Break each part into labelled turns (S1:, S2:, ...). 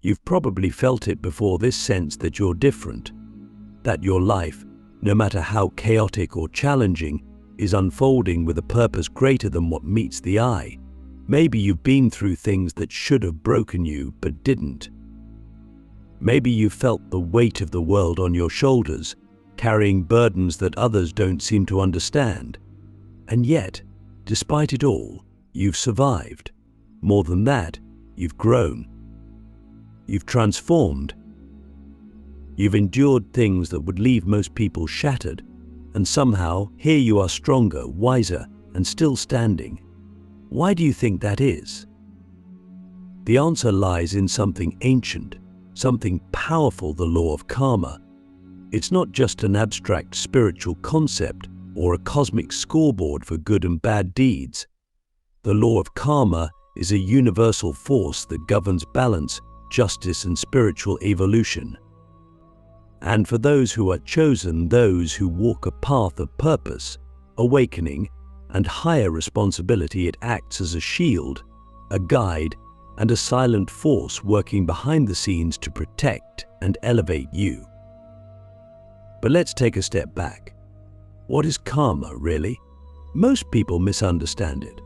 S1: You've probably felt it before, this sense that you're different, that your life, no matter how chaotic or challenging, is unfolding with a purpose greater than what meets the eye. Maybe you've been through things that should have broken you but didn't. Maybe you felt the weight of the world on your shoulders, carrying burdens that others don't seem to understand. And yet, despite it all, you've survived. More than that, you've grown. You've transformed. You've endured things that would leave most people shattered, and somehow here you are, stronger, wiser, and still standing. Why do you think that is? The answer lies in something ancient, something powerful: the law of karma. It's not just an abstract spiritual concept or a cosmic scoreboard for good and bad deeds. The law of karma is a universal force that governs balance, justice, and spiritual evolution. And for those who are chosen, those who walk a path of purpose, awakening, and higher responsibility, it acts as a shield, a guide, and a silent force working behind the scenes to protect and elevate you. But let's take a step back. What is karma, really? Most people misunderstand it.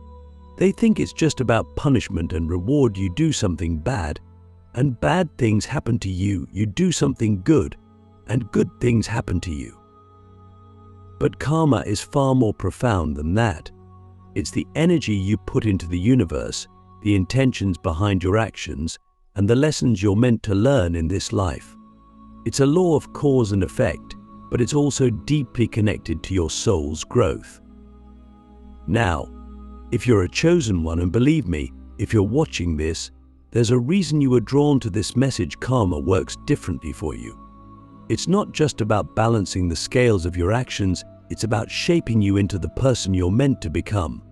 S1: They think it's just about punishment and reward. You do something bad, and bad things happen to you. You do something good, and good things happen to you. But karma is far more profound than that. It's the energy you put into the universe, the intentions behind your actions, and the lessons you're meant to learn in this life. It's a law of cause and effect, but it's also deeply connected to your soul's growth. Now, if you're a chosen one, and believe me, if you're watching this, there's a reason you were drawn to this message. Karma works differently for you. It's not just about balancing the scales of your actions, it's about shaping you into the person you're meant to become.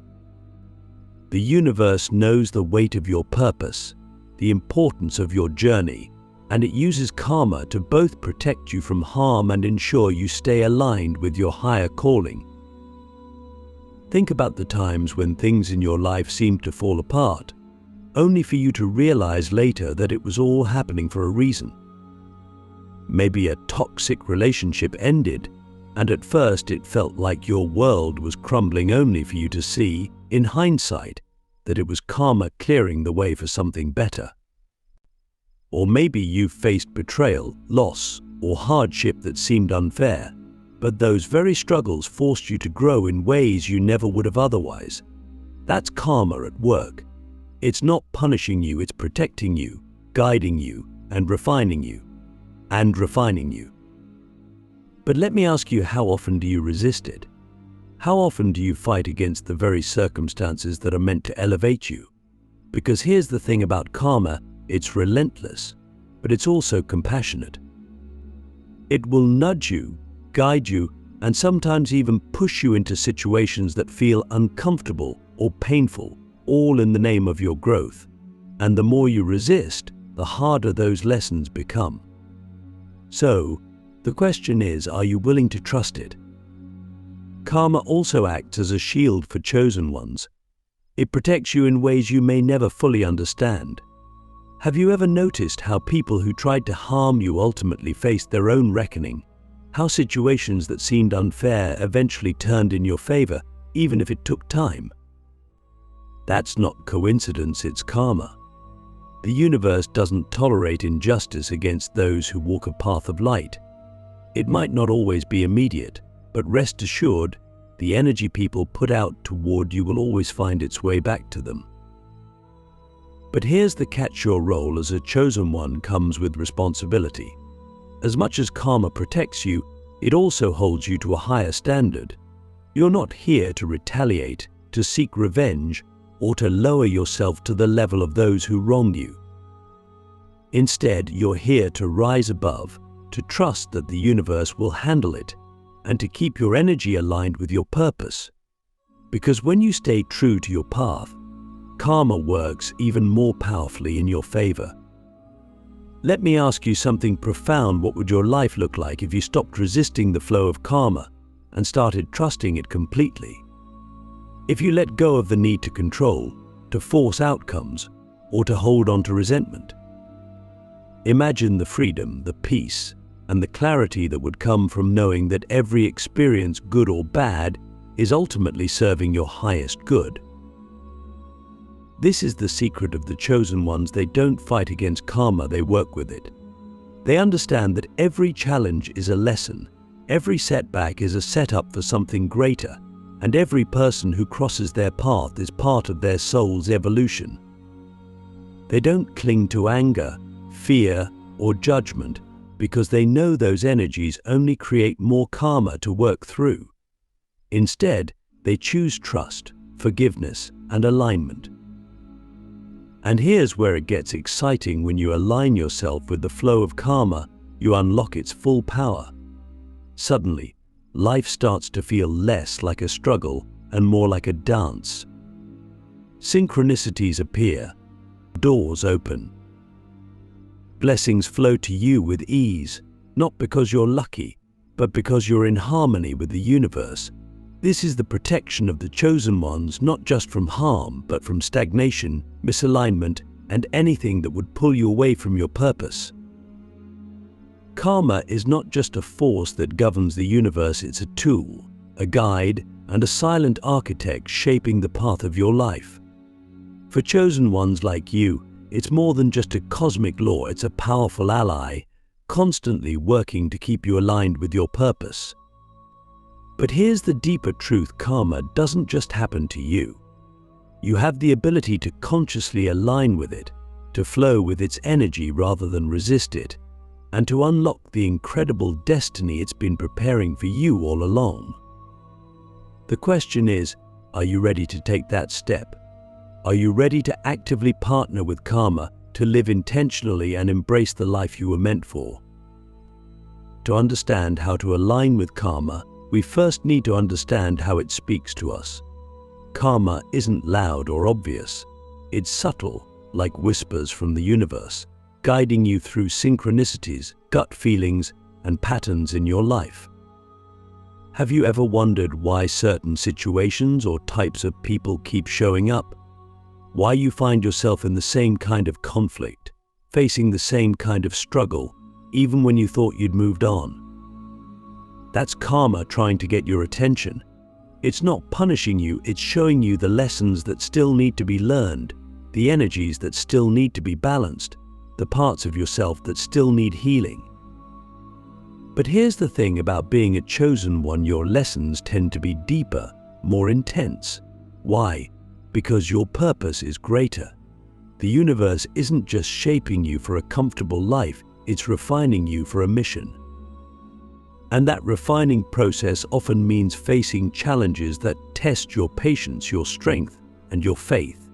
S1: The universe knows the weight of your purpose, the importance of your journey, and it uses karma to both protect you from harm and ensure you stay aligned with your higher calling. Think about the times when things in your life seemed to fall apart, only for you to realize later that it was all happening for a reason. Maybe a toxic relationship ended, and at first it felt like your world was crumbling, only for you to see, in hindsight, that it was karma clearing the way for something better. Or maybe you've faced betrayal, loss, or hardship that seemed unfair, but those very struggles forced you to grow in ways you never would have otherwise. That's karma at work. It's not punishing you, it's protecting you, guiding you, and refining you. But let me ask you, how often do you resist it? How often do you fight against the very circumstances that are meant to elevate you? Because here's the thing about karma, it's relentless, but it's also compassionate. It will nudge you, guide you, and sometimes even push you into situations that feel uncomfortable or painful, all in the name of your growth. And the more you resist, the harder those lessons become. So, the question is, are you willing to trust it? Karma also acts as a shield for chosen ones. It protects you in ways you may never fully understand. Have you ever noticed how people who tried to harm you ultimately faced their own reckoning? How situations that seemed unfair eventually turned in your favor, even if it took time? That's not coincidence, it's karma. The universe doesn't tolerate injustice against those who walk a path of light. It might not always be immediate, but rest assured, the energy people put out toward you will always find its way back to them. But here's the catch: your role as a chosen one comes with responsibility. As much as karma protects you, it also holds you to a higher standard. You're not here to retaliate, to seek revenge, or to lower yourself to the level of those who wronged you. Instead, you're here to rise above, to trust that the universe will handle it, and to keep your energy aligned with your purpose. Because when you stay true to your path, karma works even more powerfully in your favor. Let me ask you something profound. What would your life look like if you stopped resisting the flow of karma and started trusting it completely? If you let go of the need to control, to force outcomes, or to hold on to resentment? Imagine the freedom, the peace, and the clarity that would come from knowing that every experience, good or bad, is ultimately serving your highest good. This is the secret of the chosen ones. They don't fight against karma, they work with it. They understand that every challenge is a lesson, every setback is a setup for something greater, and every person who crosses their path is part of their soul's evolution. They don't cling to anger, fear, or judgment because they know those energies only create more karma to work through. Instead, they choose trust, forgiveness, and alignment. And here's where it gets exciting. When you align yourself with the flow of karma, you unlock its full power. Suddenly, life starts to feel less like a struggle and more like a dance. Synchronicities appear, doors open. Blessings flow to you with ease, not because you're lucky, but because you're in harmony with the universe. This is the protection of the chosen ones, not just from harm, but from stagnation, misalignment, and anything that would pull you away from your purpose. Karma is not just a force that governs the universe, it's a tool, a guide, and a silent architect shaping the path of your life. For chosen ones like you, it's more than just a cosmic law, it's a powerful ally, constantly working to keep you aligned with your purpose. But here's the deeper truth: karma doesn't just happen to you. You have the ability to consciously align with it, to flow with its energy rather than resist it, and to unlock the incredible destiny it's been preparing for you all along. The question is, are you ready to take that step? Are you ready to actively partner with karma, to live intentionally and embrace the life you were meant for? To understand how to align with karma, we first need to understand how it speaks to us. Karma isn't loud or obvious. It's subtle, like whispers from the universe, guiding you through synchronicities, gut feelings, and patterns in your life. Have you ever wondered why certain situations or types of people keep showing up? Why you find yourself in the same kind of conflict, facing the same kind of struggle, even when you thought you'd moved on? That's karma trying to get your attention. It's not punishing you, it's showing you the lessons that still need to be learned, the energies that still need to be balanced, the parts of yourself that still need healing. But here's the thing about being a chosen one: your lessons tend to be deeper, more intense. Why? Because your purpose is greater. The universe isn't just shaping you for a comfortable life, it's refining you for a mission. And that refining process often means facing challenges that test your patience, your strength, and your faith.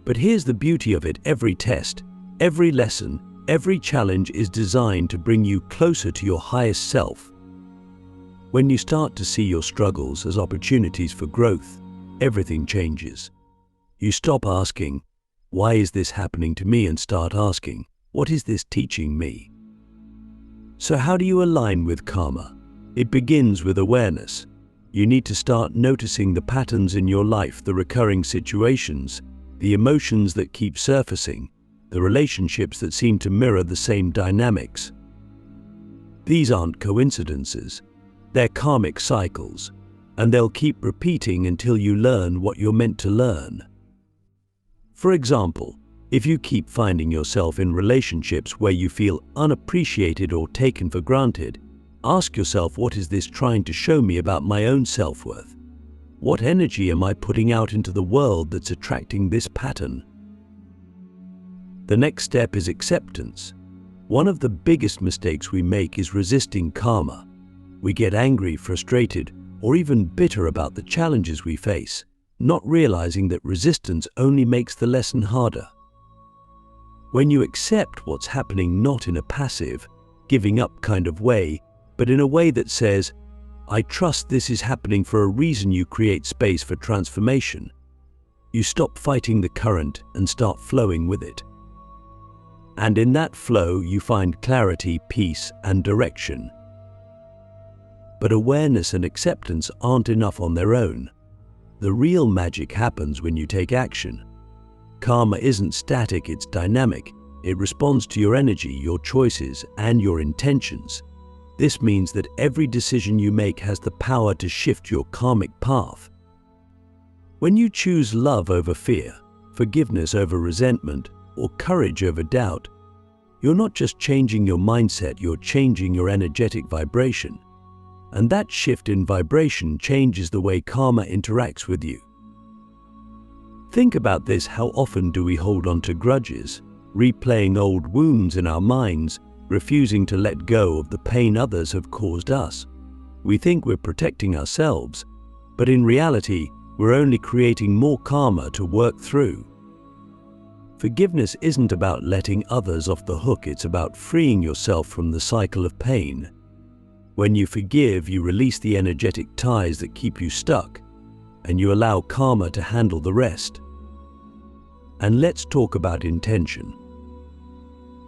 S1: But here's the beauty of it: every test, every lesson, every challenge is designed to bring you closer to your highest self. When you start to see your struggles as opportunities for growth, everything changes. You stop asking, "Why is this happening to me?" and start asking, "What is this teaching me?" So how do you align with karma? It begins with awareness. You need to start noticing the patterns in your life, the recurring situations, the emotions that keep surfacing, the relationships that seem to mirror the same dynamics. These aren't coincidences. They're karmic cycles, and they'll keep repeating until you learn what you're meant to learn. For example, if you keep finding yourself in relationships where you feel unappreciated or taken for granted, ask yourself, what is this trying to show me about my own self-worth? What energy am I putting out into the world that's attracting this pattern? The next step is acceptance. One of the biggest mistakes we make is resisting karma. We get angry, frustrated, or even bitter about the challenges we face, not realizing that resistance only makes the lesson harder. When you accept what's happening, not in a passive, giving up kind of way, but in a way that says, "I trust this is happening for a reason," you create space for transformation. You stop fighting the current and start flowing with it. And in that flow, you find clarity, peace, and direction. But awareness and acceptance aren't enough on their own. The real magic happens when you take action. Karma isn't static, it's dynamic. It responds to your energy, your choices, and your intentions. This means that every decision you make has the power to shift your karmic path. When you choose love over fear, forgiveness over resentment, or courage over doubt, you're not just changing your mindset, you're changing your energetic vibration. And that shift in vibration changes the way karma interacts with you. Think about this: how often do we hold on to grudges, replaying old wounds in our minds, refusing to let go of the pain others have caused us? We think we're protecting ourselves, but in reality, we're only creating more karma to work through. Forgiveness isn't about letting others off the hook, it's about freeing yourself from the cycle of pain. When you forgive, you release the energetic ties that keep you stuck, and you allow karma to handle the rest. And let's talk about intention.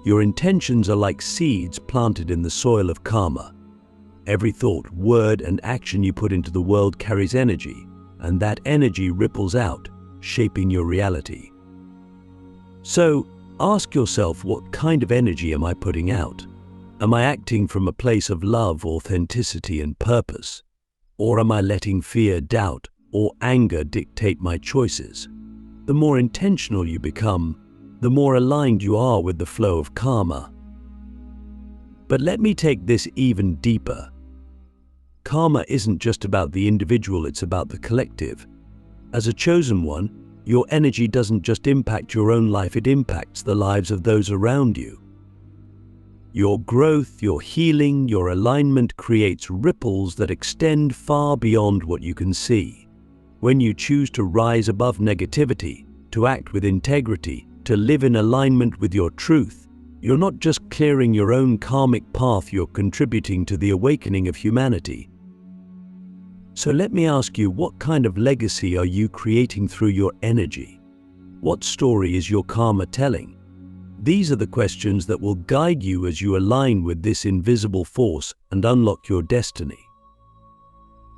S1: Your intentions are like seeds planted in the soil of karma. Every thought, word, and action you put into the world carries energy, and that energy ripples out, shaping your reality. So, ask yourself, what kind of energy am I putting out? Am I acting from a place of love, authenticity, and purpose? Or am I letting fear, doubt, or anger dictate my choices? The more intentional you become, the more aligned you are with the flow of karma. But let me take this even deeper. Karma isn't just about the individual, it's about the collective. As a chosen one, your energy doesn't just impact your own life, it impacts the lives of those around you. Your growth, your healing, your alignment creates ripples that extend far beyond what you can see. When you choose to rise above negativity, to act with integrity, to live in alignment with your truth, you're not just clearing your own karmic path, you're contributing to the awakening of humanity. So let me ask you, what kind of legacy are you creating through your energy? What story is your karma telling? These are the questions that will guide you as you align with this invisible force and unlock your destiny.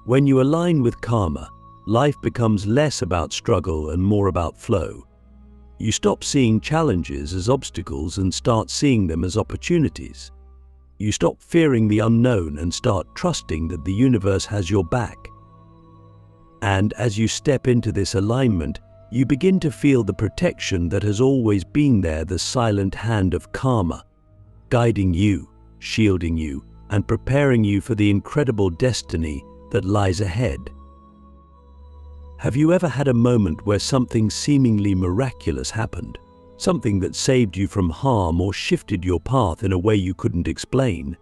S1: When you align with karma, life becomes less about struggle and more about flow. You stop seeing challenges as obstacles and start seeing them as opportunities. You stop fearing the unknown and start trusting that the universe has your back. And as you step into this alignment, you begin to feel the protection that has always been there, the silent hand of karma, guiding you, shielding you, and preparing you for the incredible destiny that lies ahead. Have you ever had a moment where something seemingly miraculous happened? Something that saved you from harm or shifted your path in a way you couldn't explain?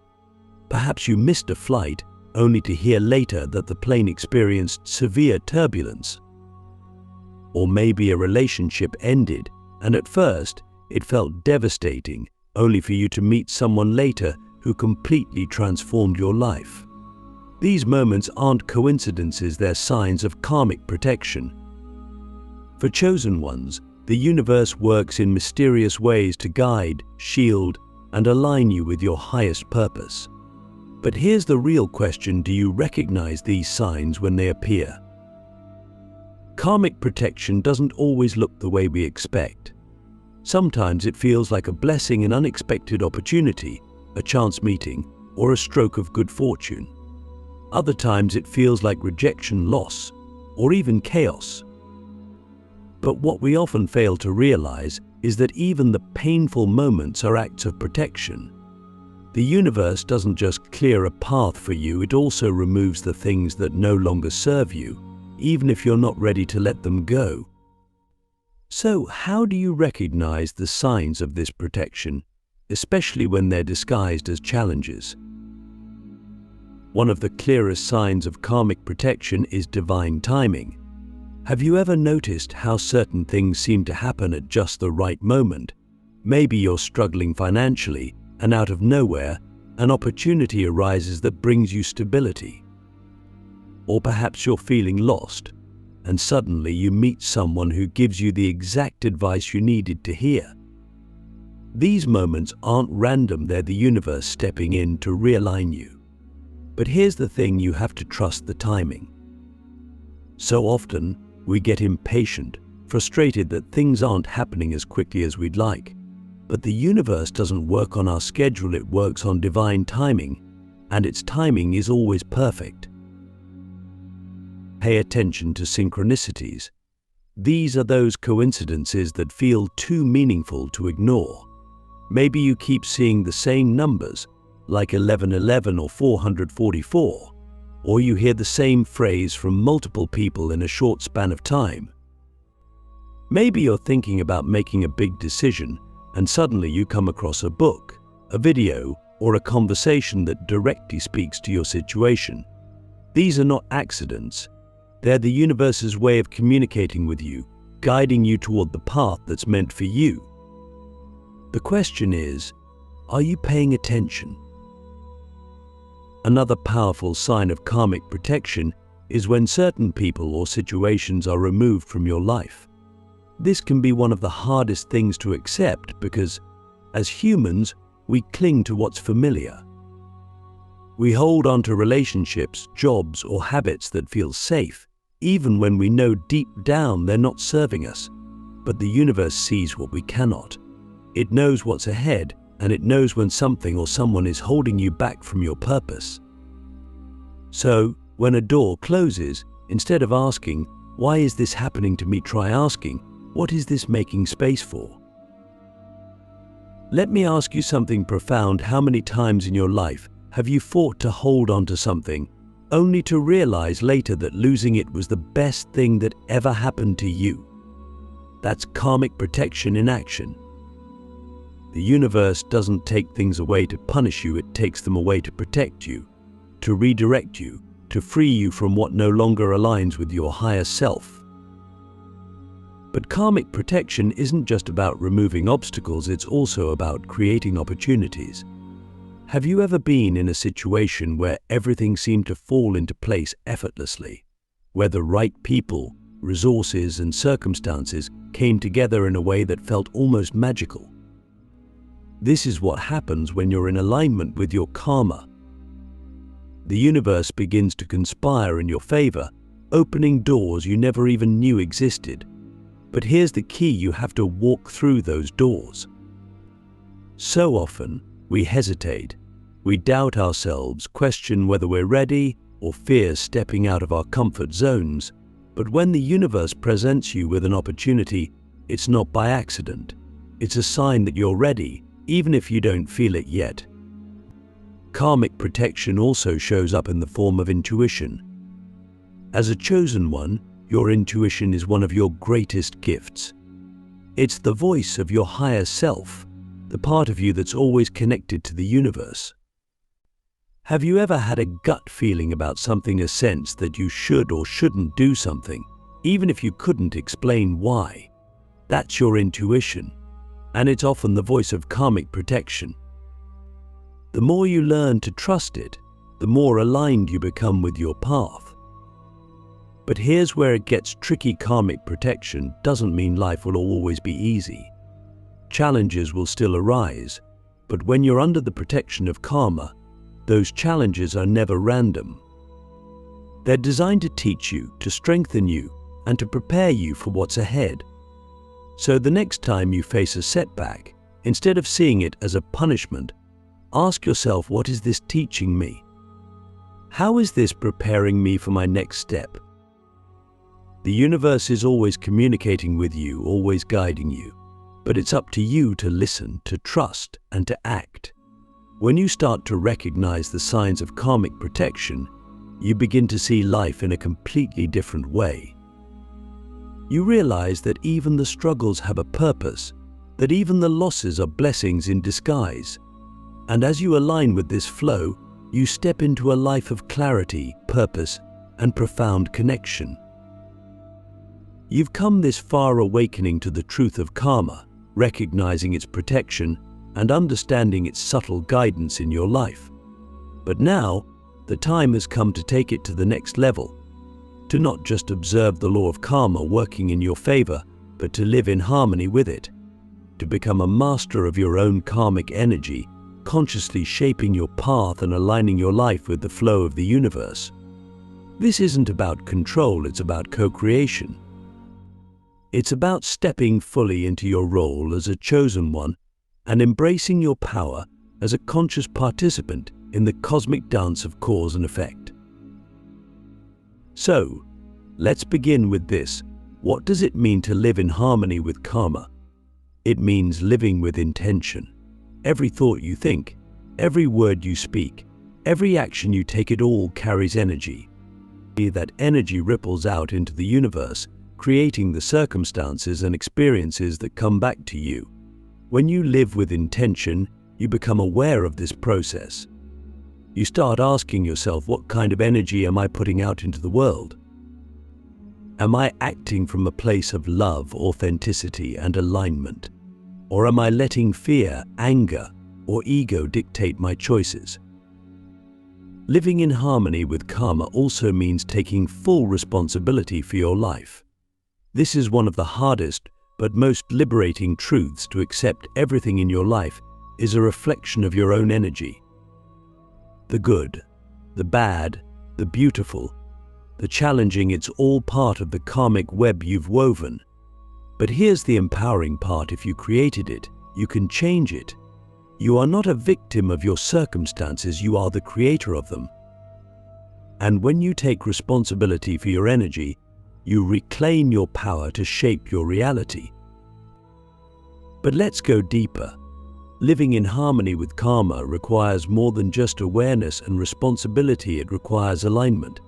S1: Perhaps you missed a flight, only to hear later that the plane experienced severe turbulence. Or maybe a relationship ended, and at first it felt devastating, only for you to meet someone later who completely transformed your life. These moments aren't coincidences, they're signs of karmic protection. For chosen ones, the universe works in mysterious ways to guide, shield, and align you with your highest purpose. But here's the real question: do you recognize these signs when they appear? Karmic protection doesn't always look the way we expect. Sometimes it feels like a blessing, an unexpected opportunity, a chance meeting, or a stroke of good fortune. Other times it feels like rejection, loss, or even chaos. But what we often fail to realize is that even the painful moments are acts of protection. The universe doesn't just clear a path for you, it also removes the things that no longer serve you, even if you're not ready to let them go. So, how do you recognize the signs of this protection, especially when they're disguised as challenges? One of the clearest signs of karmic protection is divine timing. Have you ever noticed how certain things seem to happen at just the right moment? Maybe you're struggling financially, and out of nowhere, an opportunity arises that brings you stability. Or perhaps you're feeling lost, and suddenly you meet someone who gives you the exact advice you needed to hear. These moments aren't random, they're the universe stepping in to realign you. But here's the thing: you have to trust the timing. So often, we get impatient, frustrated that things aren't happening as quickly as we'd like. But the universe doesn't work on our schedule, it works on divine timing, and its timing is always perfect. Pay attention to synchronicities. These are those coincidences that feel too meaningful to ignore. Maybe you keep seeing the same numbers, like 1111 or 444, or you hear the same phrase from multiple people in a short span of time. Maybe you're thinking about making a big decision, and suddenly you come across a book, a video, or a conversation that directly speaks to your situation. These are not accidents. They're the universe's way of communicating with you, guiding you toward the path that's meant for you. The question is, are you paying attention? Another powerful sign of karmic protection is when certain people or situations are removed from your life. This can be one of the hardest things to accept because, as humans, we cling to what's familiar. We hold on to relationships, jobs, or habits that feel safe, even when we know deep down they're not serving us. But the universe sees what we cannot. It knows what's ahead, and it knows when something or someone is holding you back from your purpose. So, when a door closes, instead of asking, "Why is this happening to me?" try asking, "What is this making space for?" Let me ask you something profound. How many times in your life have you fought to hold on to something, only to realize later that losing it was the best thing that ever happened to you? That's karmic protection in action. The universe doesn't take things away to punish you, it takes them away to protect you, to redirect you, to free you from what no longer aligns with your higher self. But karmic protection isn't just about removing obstacles, it's also about creating opportunities. Have you ever been in a situation where everything seemed to fall into place effortlessly, where the right people, resources, and circumstances came together in a way that felt almost magical? This is what happens when you're in alignment with your karma. The universe begins to conspire in your favor, opening doors you never even knew existed. But here's the key: you have to walk through those doors. So often, we hesitate. We doubt ourselves, question whether we're ready, or fear stepping out of our comfort zones. But when the universe presents you with an opportunity, it's not by accident. It's a sign that you're ready, even if you don't feel it yet. Karmic protection also shows up in the form of intuition. As a chosen one, your intuition is one of your greatest gifts. It's the voice of your higher self, the part of you that's always connected to the universe. Have you ever had a gut feeling about something, a sense that you should or shouldn't do something, even if you couldn't explain why? That's your intuition, and it's often the voice of karmic protection. The more you learn to trust it, the more aligned you become with your path. But here's where it gets tricky. Karmic protection doesn't mean life will always be easy. Challenges will still arise, but when you're under the protection of karma, those challenges are never random. They're designed to teach you, to strengthen you, and to prepare you for what's ahead. So the next time you face a setback, instead of seeing it as a punishment, ask yourself, what is this teaching me? How is this preparing me for my next step? The universe is always communicating with you, always guiding you, but it's up to you to listen, to trust, and to act. When you start to recognize the signs of karmic protection, you begin to see life in a completely different way. You realize that even the struggles have a purpose, that even the losses are blessings in disguise. And as you align with this flow, you step into a life of clarity, purpose, and profound connection. You've come this far, awakening to the truth of karma, recognizing its protection, and understanding its subtle guidance in your life. But now, the time has come to take it to the next level, to not just observe the law of karma working in your favor, but to live in harmony with it, to become a master of your own karmic energy, consciously shaping your path and aligning your life with the flow of the universe. This isn't about control, it's about co-creation. It's about stepping fully into your role as a chosen one and embracing your power as a conscious participant in the cosmic dance of cause and effect. So, let's begin with this. What does it mean to live in harmony with karma? It means living with intention. Every thought you think, every word you speak, every action you take, it all carries energy. That energy ripples out into the universe, creating the circumstances and experiences that come back to you. When you live with intention, you become aware of this process. You start asking yourself, what kind of energy am I putting out into the world? Am I acting from a place of love, authenticity, and alignment? Or am I letting fear, anger, or ego dictate my choices? Living in harmony with karma also means taking full responsibility for your life. This is one of the hardest but most liberating truths to accept. Everything in your life is a reflection of your own energy. The good, the bad, the beautiful, the challenging, it's all part of the karmic web you've woven. But here's the empowering part: if you created it, you can change it. You are not a victim of your circumstances, you are the creator of them. And when you take responsibility for your energy, you reclaim your power to shape your reality. But let's go deeper. Living in harmony with karma requires more than just awareness and responsibility. It requires alignment.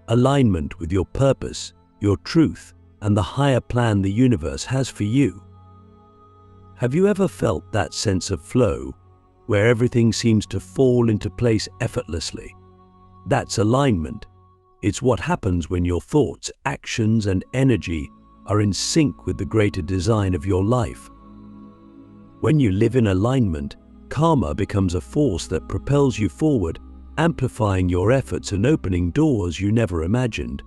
S1: Alignment with your purpose, your truth, and the higher plan the universe has for you. Have you ever felt that sense of flow, where everything seems to fall into place effortlessly? That's alignment. It's what happens when your thoughts, actions, and energy are in sync with the greater design of your life. When you live in alignment, karma becomes a force that propels you forward, amplifying your efforts and opening doors you never imagined.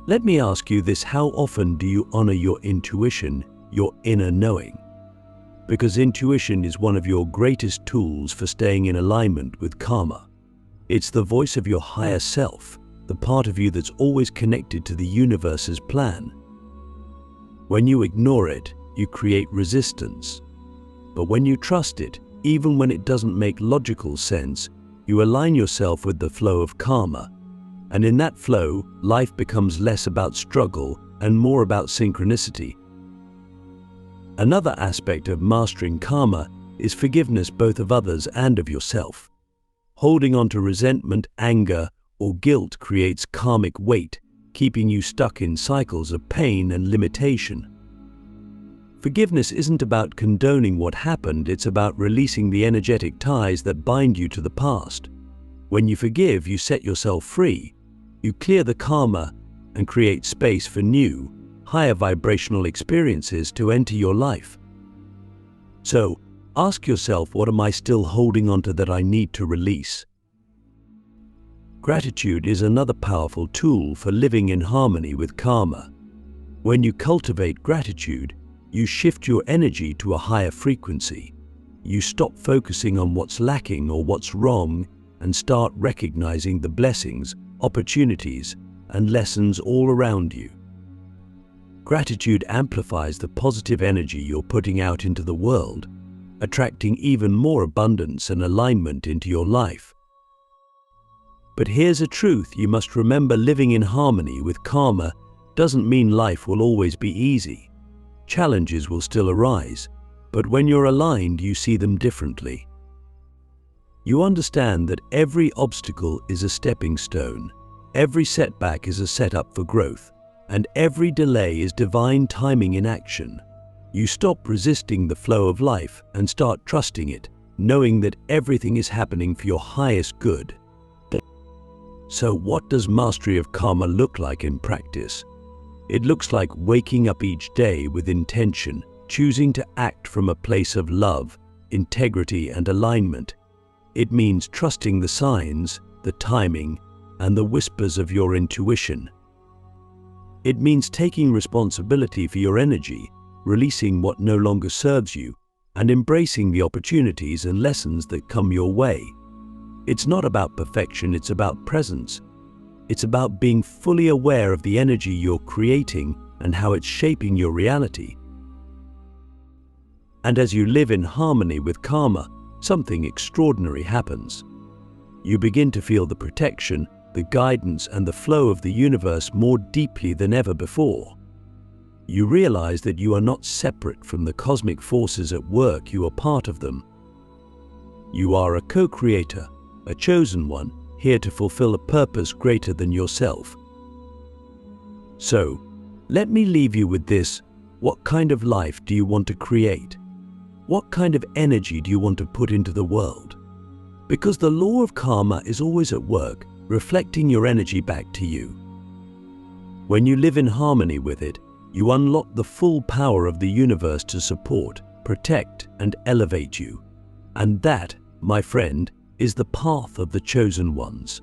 S1: Let me ask you this: how often do you honor your intuition, your inner knowing? Because intuition is one of your greatest tools for staying in alignment with karma. It's the voice of your higher self, the part of you that's always connected to the universe's plan. When you ignore it, you create resistance. But when you trust it, even when it doesn't make logical sense, you align yourself with the flow of karma. And in that flow, life becomes less about struggle and more about synchronicity. Another aspect of mastering karma is forgiveness, both of others and of yourself. Holding on to resentment, anger, or guilt creates karmic weight, keeping you stuck in cycles of pain and limitation. Forgiveness isn't about condoning what happened, it's about releasing the energetic ties that bind you to the past. When you forgive, you set yourself free. You clear the karma and create space for new, higher vibrational experiences to enter your life. So, ask yourself, what am I still holding on to that I need to release? Gratitude is another powerful tool for living in harmony with karma. When you cultivate gratitude, you shift your energy to a higher frequency. You stop focusing on what's lacking or what's wrong and start recognizing the blessings, opportunities, and lessons all around you. Gratitude amplifies the positive energy you're putting out into the world, attracting even more abundance and alignment into your life. But here's a truth you must remember: living in harmony with karma doesn't mean life will always be easy. Challenges will still arise, but when you're aligned, you see them differently. You understand that every obstacle is a stepping stone, every setback is a setup for growth, and every delay is divine timing in action. You stop resisting the flow of life and start trusting it, knowing that everything is happening for your highest good. So what does mastery of karma look like in practice? It looks like waking up each day with intention, choosing to act from a place of love, integrity, and alignment. It means trusting the signs, the timing, and the whispers of your intuition. It means taking responsibility for your energy, releasing what no longer serves you, and embracing the opportunities and lessons that come your way. It's not about perfection, it's about presence. It's about being fully aware of the energy you're creating and how it's shaping your reality. And as you live in harmony with karma, something extraordinary happens. You begin to feel the protection, the guidance, and the flow of the universe more deeply than ever before. You realize that you are not separate from the cosmic forces at work, you are part of them. You are a co-creator, a chosen one, here to fulfill a purpose greater than yourself. So, let me leave you with this. What kind of life do you want to create? What kind of energy do you want to put into the world? Because the law of karma is always at work, reflecting your energy back to you. When you live in harmony with it, you unlock the full power of the universe to support, protect, and elevate you. And that, my friend, is the path of the chosen ones.